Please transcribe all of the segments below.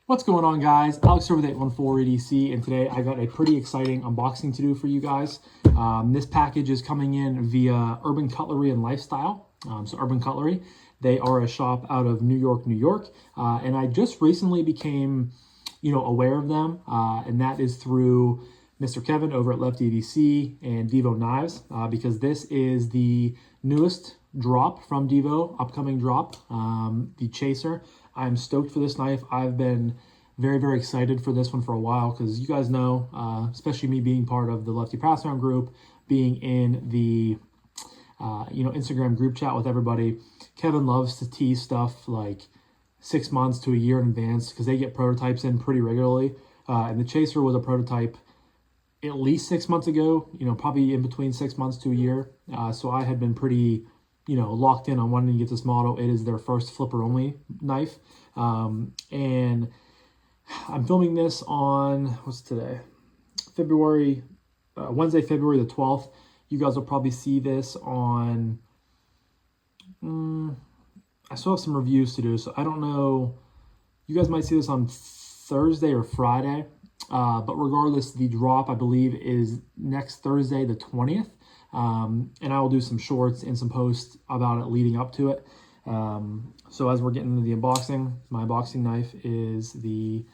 What's going on, guys? Alex here with 814 EDC, and today I got a pretty exciting unboxing to do for you guys. This package is coming in via Urban Cutlery and Lifestyle. So Urban Cutlery, they are a shop out of New York, and I just recently became, aware of them, and that is through Mr. Kevin over at Left EDC and Divo Knives, because this is the newest drop from Divo, upcoming drop, the Chaser. I'm stoked for this knife. I've been very, very excited for this one for a while because you guys know, especially me being part of the Lefty Pass Around group, being in the Instagram group chat with everybody. Kevin loves to tease stuff like 6 months to a year in advance because they get prototypes in pretty regularly. And the Chaser was a prototype at least 6 months ago, probably in between 6 months to a year. So I had been pretty locked in on wanting to get this model. It is their first flipper only knife. And I'm filming this on, what's today? Wednesday, February the 12th. You guys will probably see this on, I still have some reviews to do, so I don't know. You guys might see this on Thursday or Friday. But regardless, the drop, I believe, is next Thursday, the 20th. And I will do some shorts and some posts about it leading up to it. So as we're getting into the unboxing, my unboxing knife is the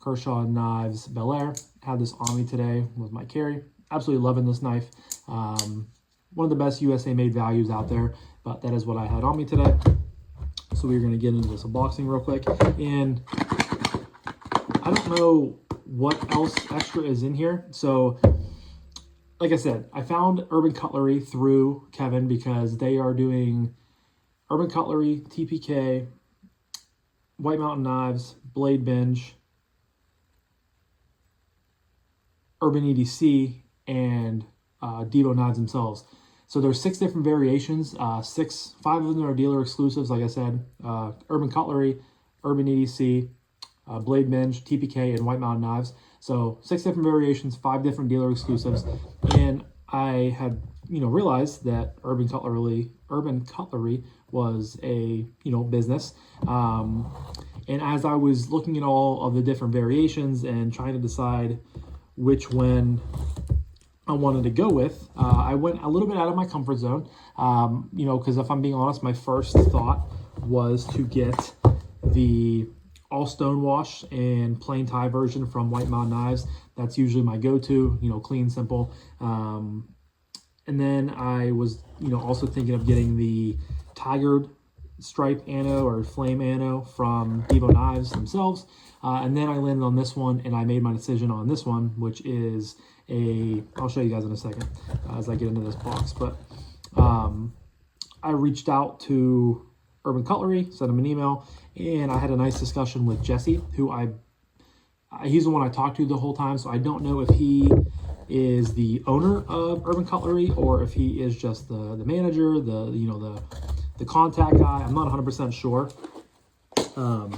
Kershaw Knives Bel Air. Had this on me today with my carry. Absolutely loving this knife. One of the best USA made values out there, but that is what I had on me today. So we're going to get into this unboxing real quick. And I don't know what else extra is in here. So like I said, I found Urban Cutlery through Kevin because they are doing Urban Cutlery, TPK, White Mountain Knives, Blade Binge, Urban EDC, and Divo Knives themselves. So there's 6 different variations. 5 of them are dealer exclusives, like I said. Urban Cutlery, Urban EDC, Blade Binge, TPK, and White Mountain Knives. So 6 different variations, 5 different dealer exclusives. And I had, realized that Urban Cutlery was a, business. And as I was looking at all of the different variations and trying to decide which one I wanted to go with, I went a little bit out of my comfort zone, because if I'm being honest, my first thought was to get the all stonewash and plain tie version from White Mountain Knives. That's usually my go-to, clean, simple. And then I was, also thinking of getting the tigered stripe ano or flame ano from Divo Knives themselves. And then I landed on this one, and I made my decision on this one, which is I'll show you guys in a second as I get into this box. But I reached out to Urban Cutlery, sent him an email, and I had a nice discussion with Jesse, who he's the one I talked to the whole time, so I don't know if he is the owner of Urban Cutlery or if he is just the manager, the contact guy. I'm not 100% sure. I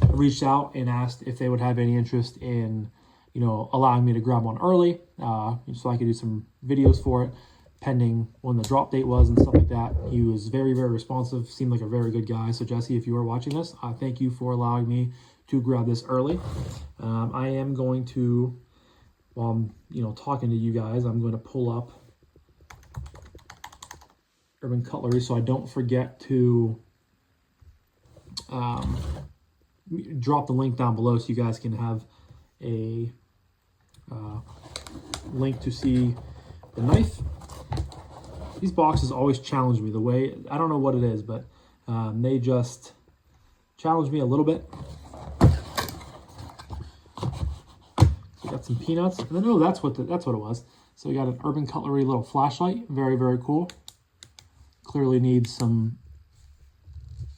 reached out and asked if they would have any interest in, allowing me to grab one early, so I could do some videos for it, pending when the drop date was and stuff like that. He was very, very responsive, seemed like a very good guy. So Jesse, if you are watching this, thank you for allowing me to grab this early. I am going to, while I'm, talking to you guys, I'm going to pull up Urban Cutlery so I don't forget to drop the link down below so you guys can have a link to see the knife. These boxes always challenge me the way, I don't know what it is, but they just challenge me a little bit. So we got some peanuts, and then, that's what it was. So we got an Urban Cutlery little flashlight, very, very cool. Clearly needs some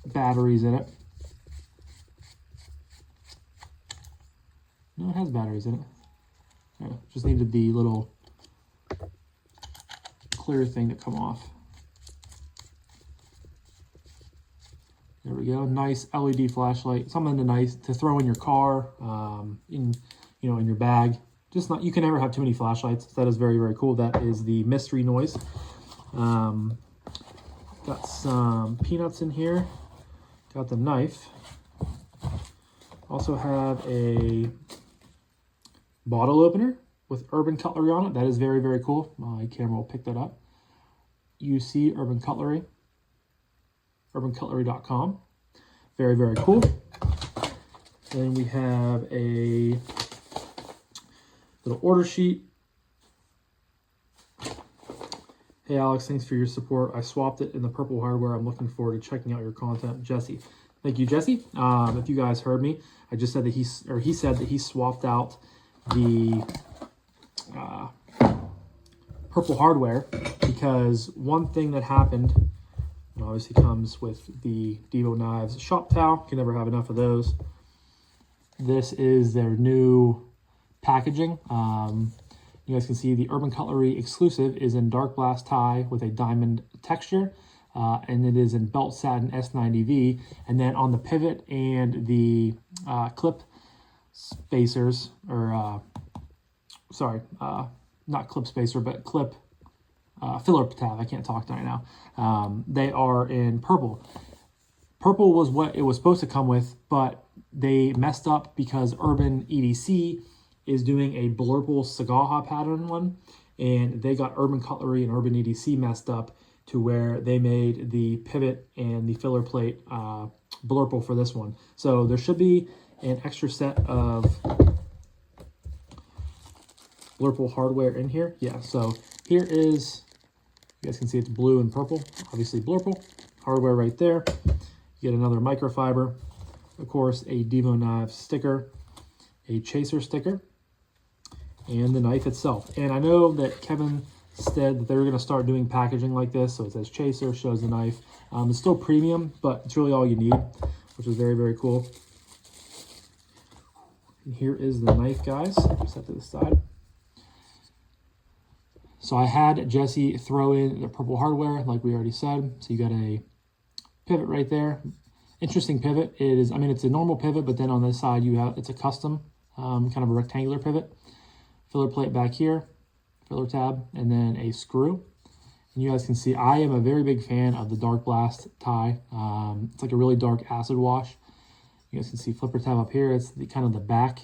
batteries in it. No, it has batteries in it. Yeah, just needed the little clear thing to come off. There we go. Nice LED flashlight. Something nice to throw in your car, in your bag. You can never have too many flashlights. That is very, very cool. That is the mystery noise. Got some peanuts in here. Got the knife. Also have a bottle opener with Urban Cutlery on it. That is very, very cool. My camera will pick that up. UC Urban Cutlery, urbancutlery.com. Very, very cool. Then we have a little order sheet. Hey Alex, thanks for your support. I swapped it in the purple hardware. I'm looking forward to checking out your content. Jesse. Thank you, Jesse. If you guys heard me, I just said that he said that he swapped out the purple hardware because one thing that happened, it obviously comes with the Divo Knives shop towel. You can never have enough of those. This is their new packaging. You guys can see the Urban Cutlery exclusive is in dark glass tie with a diamond texture, and it is in belt satin S90V. And then on the pivot and the clip spacers, or not clip spacer, but clip filler tab. I can't talk right now. They are in purple. Purple was what it was supposed to come with, but they messed up because Urban EDC is doing a blurple Sagaha pattern one, and they got Urban Cutlery and Urban EDC messed up to where they made the pivot and the filler plate blurple for this one. So there should be an extra set of blurple hardware in here. Yeah, so here is, you guys can see it's blue and purple, obviously blurple hardware right there. You get another microfiber, of course, a Divo Knives sticker, a Chaser sticker, and the knife itself. And I know that Kevin said that they're going to start doing packaging like this, so it says Chaser, shows the knife. It's still premium, but it's really all you need, which is very, very cool. And here is the knife, guys. Set to the side. So I had Jesse throw in the purple hardware, like we already said. So you got a pivot right there. Interesting pivot. It is, I mean, it's a normal pivot, but then on this side you have, it's a custom kind of a rectangular pivot. Filler plate back here, filler tab, and then a screw. And you guys can see I am a very big fan of the dark blast tie. It's like a really dark acid wash. You guys can see flipper tab up here. It's the kind of the back,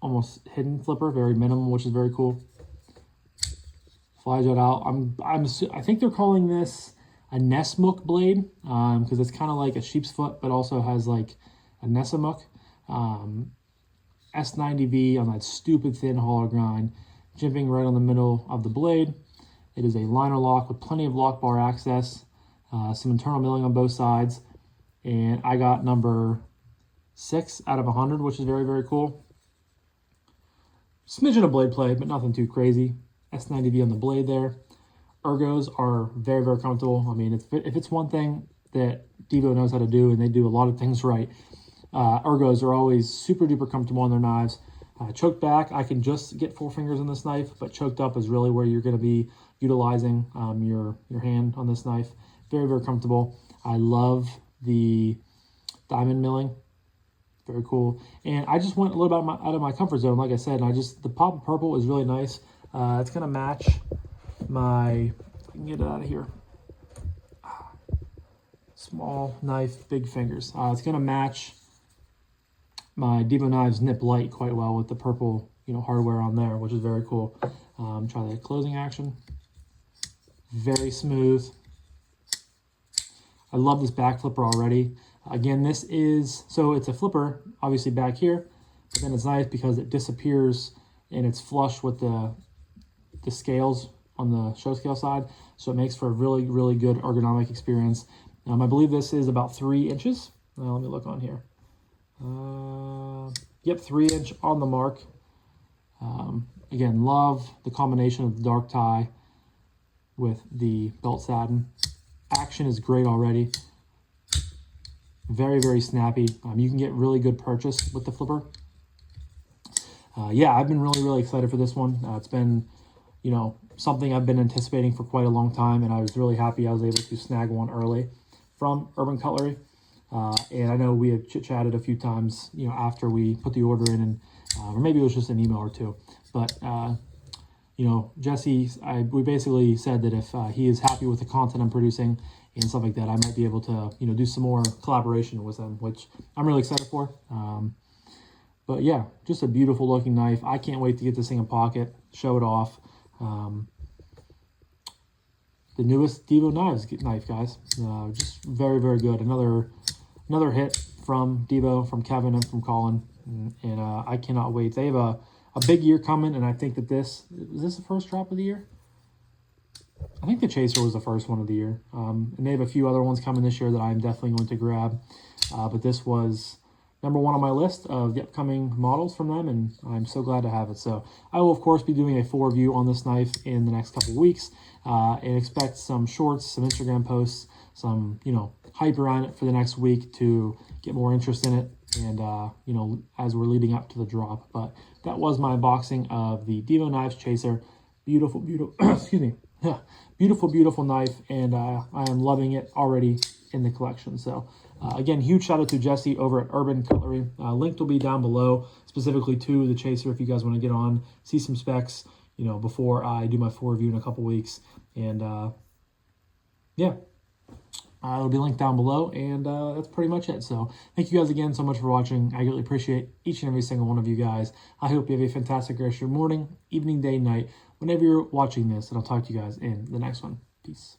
almost hidden flipper, very minimal, which is very cool. Fly jet out. I think they're calling this a Nesmuk blade because it's kind of like a sheep's foot, but also has like a Nesmuk. S90V on that stupid thin hollow grind, jimping right on the middle of the blade. It is a liner lock with plenty of lock bar access, some internal milling on both sides, and I got number 6 out of 100, which is very, very cool. Smidgen of blade play, but nothing too crazy. S90V on the blade there. Ergos are very, very comfortable. I mean, if it's one thing that Divo knows how to do, and they do a lot of things right, ergos are always super duper comfortable on their knives. Choked back, I can just get 4 fingers on this knife, but choked up is really where you're going to be utilizing your hand on this knife. Very, very comfortable. I love the diamond milling. Very cool. And I just went a little bit out of my comfort zone, like I said, and the pop of purple is really nice. It's going to match my, if I can get it out of here, small knife, big fingers. It's going to match my Divo Knives Nip Light quite well with the purple, hardware on there, which is very cool. Try the closing action. Very smooth. I love this back flipper already. Again, this is, so it's a flipper, obviously back here, but then it's nice because it disappears and it's flush with the scales on the show scale side. So it makes for a really, really good ergonomic experience. I believe this is about 3 inches. Let me look on here. Yep, 3 inch on the mark. Again, love the combination of the dark tie with the belt satin. Action is great already. Very, very snappy. You can get really good purchase with the flipper. Yeah, I've been really, really excited for this one. It's been, something I've been anticipating for quite a long time, and I was really happy I was able to snag one early from Urban Cutlery. And I know we have chit-chatted a few times, after we put the order in, and or maybe it was just an email or two. But, you know, Jesse, we basically said that if he is happy with the content I'm producing and stuff like that, I might be able to, you know, do some more collaboration with him, which I'm really excited for. But yeah, just a beautiful looking knife. I can't wait to get this thing in pocket, show it off. The newest Divo knife, guys. Just very, very good. Another hit from Divo, from Kevin, and from Colin. And I cannot wait. They have a big year coming, and I think that is this the first drop of the year? I think the Chaser was the first one of the year. And they have a few other ones coming this year that I'm definitely going to grab. But this was number one on my list of the upcoming models from them, and I'm so glad to have it. So I will, of course, be doing a full review on this knife in the next couple of weeks, and expect some shorts, some Instagram posts, some, you know, hype around it for the next week to get more interest in it, and, you know, as we're leading up to the drop. But that was my unboxing of the Divo Knives Chaser. Beautiful, excuse me. Beautiful knife, and I am loving it already in the collection. So again, huge shout out to Jesse over at Urban Cutlery. Link will be down below, specifically to the Chaser, if you guys want to get on, see some specs, you know, before I do my full review in a couple weeks. And yeah, it'll be linked down below, and that's pretty much it. So thank you guys again so much for watching. I greatly appreciate each and every single one of you guys. I hope you have a fantastic rest of your morning, evening, day, night, whenever you're watching this, and I'll talk to you guys in the next one. Peace.